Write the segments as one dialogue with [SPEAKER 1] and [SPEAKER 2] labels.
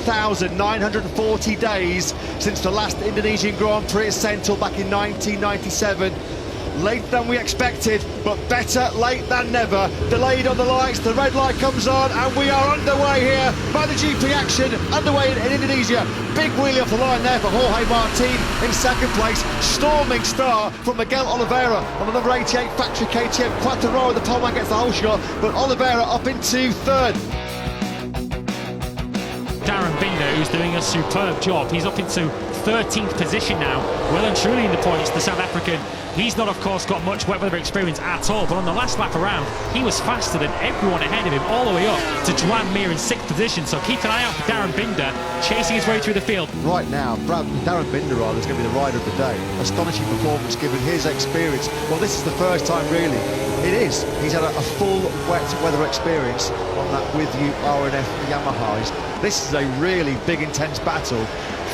[SPEAKER 1] 1,940 days since the last Indonesian Grand Prix at Sentul back in 1997. Later than we expected, but better late than never. Delayed on the lights, the red light comes on, and we are underway here. MotoGP action underway in Indonesia. Big wheelie off the line there for Jorge Martin in second place. Storming start from Miguel Oliveira on the number 88 factory KTM. Quartararo, the poleman, gets the whole shot, but Oliveira up into third.
[SPEAKER 2] Darren Binder, who's doing a superb job. He's up into 13th position now, well and truly in the points, the South African. He's not, of course, got much wet weather experience at all, but on the last lap around, he was faster than everyone ahead of him, all the way up to Juan Mir in 6th position. So keep an eye out for Darren Binder, chasing his way through the field.
[SPEAKER 1] Right now, Darren Binder is going to be the rider of the day. Astonishing performance given his experience. Well, this is the first time, really. It is. He's had a full wet weather experience on that With You RNF Yamahas. This is a really big, intense battle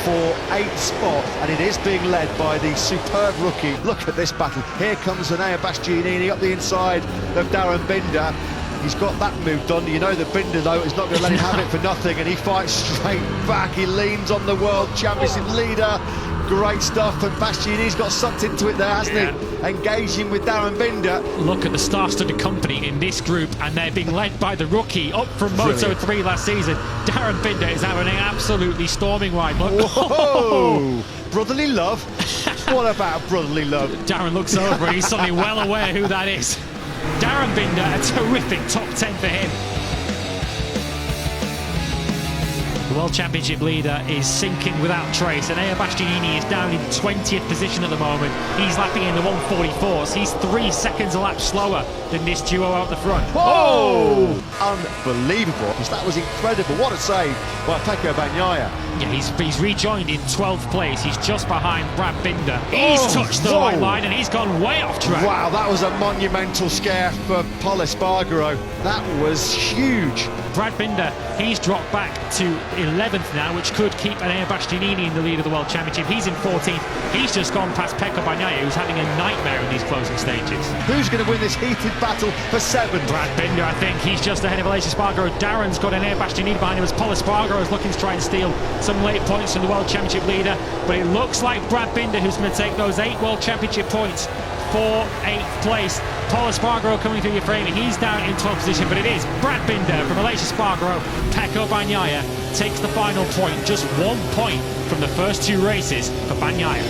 [SPEAKER 1] for 8th spot, and it is being led by the superb rookie. Look at this battle. Here comes Enea Bastianini up the inside of Darren Binder. He's got that move done. You know that Binder, though, is not going to let him have it for nothing, and he fights straight back. He leans on the World Championship leader. Great stuff, and Bastianini's got sucked into it there, hasn't he? Engaging with Darren Binder.
[SPEAKER 2] Look at the star-studded company in this group, and they're being led by the rookie up from Moto3 last season. Darren Binder is having an absolutely storming ride.
[SPEAKER 1] Whoa! Brotherly love? What about brotherly love?
[SPEAKER 2] Darren looks over and he's suddenly well aware who that is. Darren Binder, a terrific top 10 for him. The World Championship leader is sinking without trace, and Enea Bastianini is down in 20th position at the moment. He's lapping in the 144s. He's 3 seconds a lap slower than this duo out the front.
[SPEAKER 1] Whoa! Unbelievable. That was incredible. What a save by Pecco Bagnaia.
[SPEAKER 2] Yeah, he's rejoined in 12th place. He's just behind Brad Binder. He's touched the white line and he's gone way off track.
[SPEAKER 1] Wow, that was a monumental scare for Pol Espargaro. That was huge.
[SPEAKER 2] Brad Binder, he's dropped back to 11th now, which could keep Enea Bastianini in the lead of the World Championship. He's in 14th. He's just gone past Pecco Bagnaia, who's having a nightmare in these closing stages.
[SPEAKER 1] Who's going to win this heated battle for 7th?
[SPEAKER 2] Brad Binder, I think. He's just ahead of Aleix Espargaro. Darren's got Enea Bastianini behind him as Pol Espargaro is looking to try and steal some late points from the World Championship leader. But it looks like Brad Binder who's going to take those 8 World Championship points for 8th place. Pol Espargaro coming through your frame. He's down in 12th position, but it is Brad Binder from Aleix Espargaro. Pecco Bagnaia takes the final point, just 1 point from the first 2 races for Bagnaia.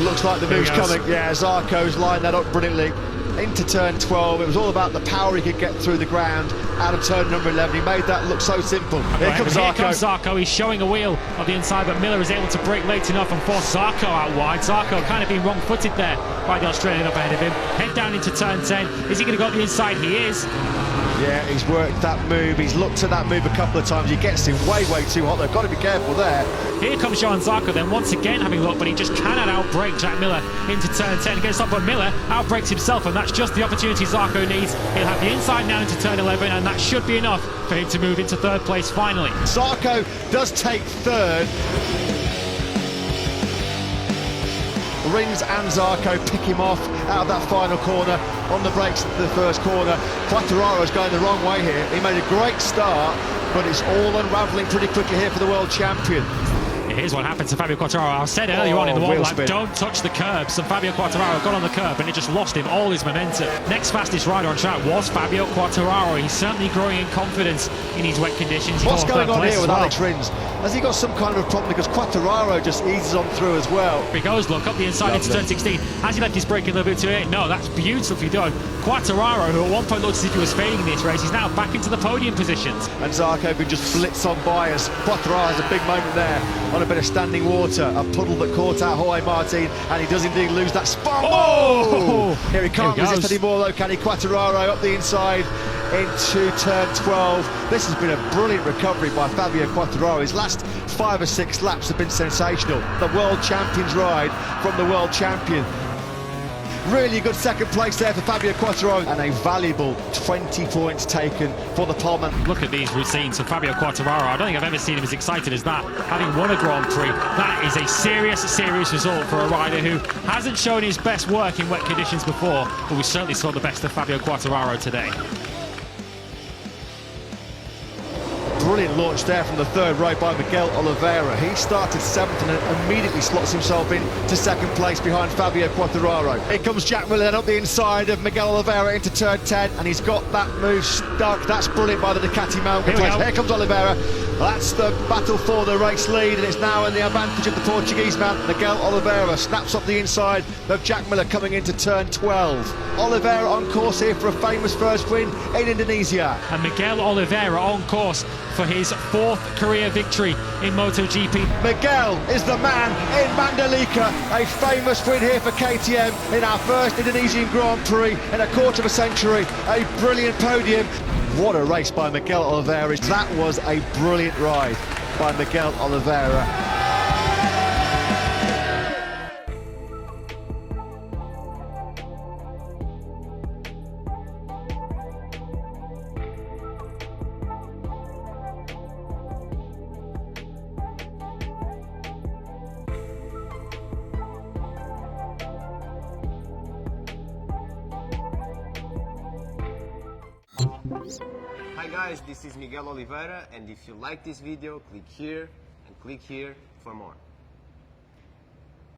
[SPEAKER 1] Looks like the move's coming. Yeah, Zarco's lined that up brilliantly. Into turn 12, it was all about the power he could get through the ground out of turn number 11. He made that look so simple. Here comes
[SPEAKER 2] Zarco. He's showing a wheel on the inside, but Miller is able to brake late enough and force Zarco out wide. Zarco kind of being wrong-footed there by the Australian up ahead of him. Head down into turn 10. Is he going to go up the inside? He is.
[SPEAKER 1] Yeah, he's worked that move. He's looked at that move a couple of times. He gets him way too hot. They've got to be careful there.
[SPEAKER 2] Here comes Johan Zarco then once again having a look, but he just cannot outbrake Jack Miller into turn 10. He gets up, but Miller outbrakes himself, and that's just the opportunity Zarco needs. He'll have the inside now into turn 11, and that should be enough for him to move into 3rd place finally.
[SPEAKER 1] Zarco does take 3rd. Rins and Zarco pick him off out of that final corner on the brakes at the first corner. Quartararo's going the wrong way here. He made a great start, but it's all unravelling pretty quickly here for the world champion.
[SPEAKER 2] Here's what happened to Fabio Quartararo. I said earlier on in the warm-up, don't touch the curbs. And Fabio Quartararo got on the curb and it just lost him all his momentum. Next fastest rider on track was Fabio Quartararo. He's certainly growing in confidence in these wet conditions.
[SPEAKER 1] What's going on here with Alex Rins? Has he got some kind of a problem? Because Quartararo just eases on through as well.
[SPEAKER 2] He goes, look, up the inside into turn 16. Has he left his brake a little bit too late? No, that's beautifully done. Quartararo, who at one point looked as if he was fading this race, he's now back into the podium positions.
[SPEAKER 1] And Zarco can just blitz on by us. Quartararo has a big moment there on a bit of standing water. A puddle that caught out Jorge Martin, and he does indeed lose that spot. Oh! Here he can't resist anymore though, can he? Quartararo up the inside into turn 12. This has been a brilliant recovery by Fabio Quartararo. His last 5 or 6 laps have been sensational. The world champion's ride from the world champion. Really good second place there for Fabio Quartararo, and a valuable 20 points taken for the poleman.
[SPEAKER 2] Look at these routines for Fabio Quartararo. I don't think I've ever seen him as excited as that, having won a Grand Prix. That is a serious result for a rider who hasn't shown his best work in wet conditions before, but we certainly saw the best of Fabio Quartararo today.
[SPEAKER 1] brilliant launch there from the third row by Miguel Oliveira. He started 7th and immediately slots himself in to 2nd place behind Fabio Quartararo. Here comes Jack Miller then up the inside of Miguel Oliveira into turn 10, and he's got that move stuck. That's brilliant by the Ducati mountain. Here comes Oliveira. That's the battle for the race lead, and it's now in the advantage of the Portuguese man. Miguel Oliveira snaps up the inside of Jack Miller coming into turn 12. Oliveira on course here for a famous first win in Indonesia.
[SPEAKER 2] And Miguel Oliveira on course for his 4th career victory in MotoGP.
[SPEAKER 1] Miguel is the man in Mandalika. A famous win here for KTM in our first Indonesian Grand Prix in a quarter of a century. A brilliant podium. What a race by Miguel Oliveira. That was a brilliant ride by Miguel Oliveira.
[SPEAKER 3] Hi guys, this is Miguel Oliveira, and if you like this video, click here and click here for more.